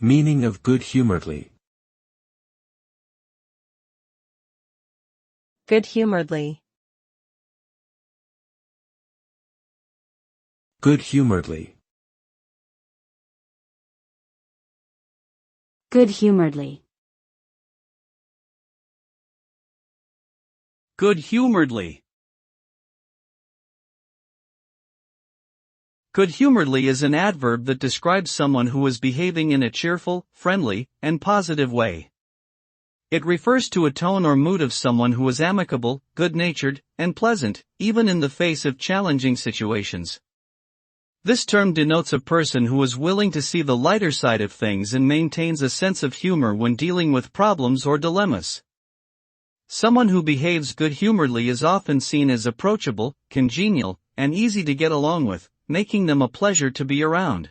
Meaning of good-humouredly. Good-humouredly. Good-humouredly. Good-humouredly. Good-humouredly. Good-humouredly is an adverb that describes someone who is behaving in a cheerful, friendly, and positive way. It refers to a tone or mood of someone who is amicable, good-natured, and pleasant, even in the face of challenging situations. This term denotes a person who is willing to see the lighter side of things and maintains a sense of humor when dealing with problems or dilemmas. Someone who behaves good-humouredly is often seen as approachable, congenial, and easy to get along with, making them a pleasure to be around.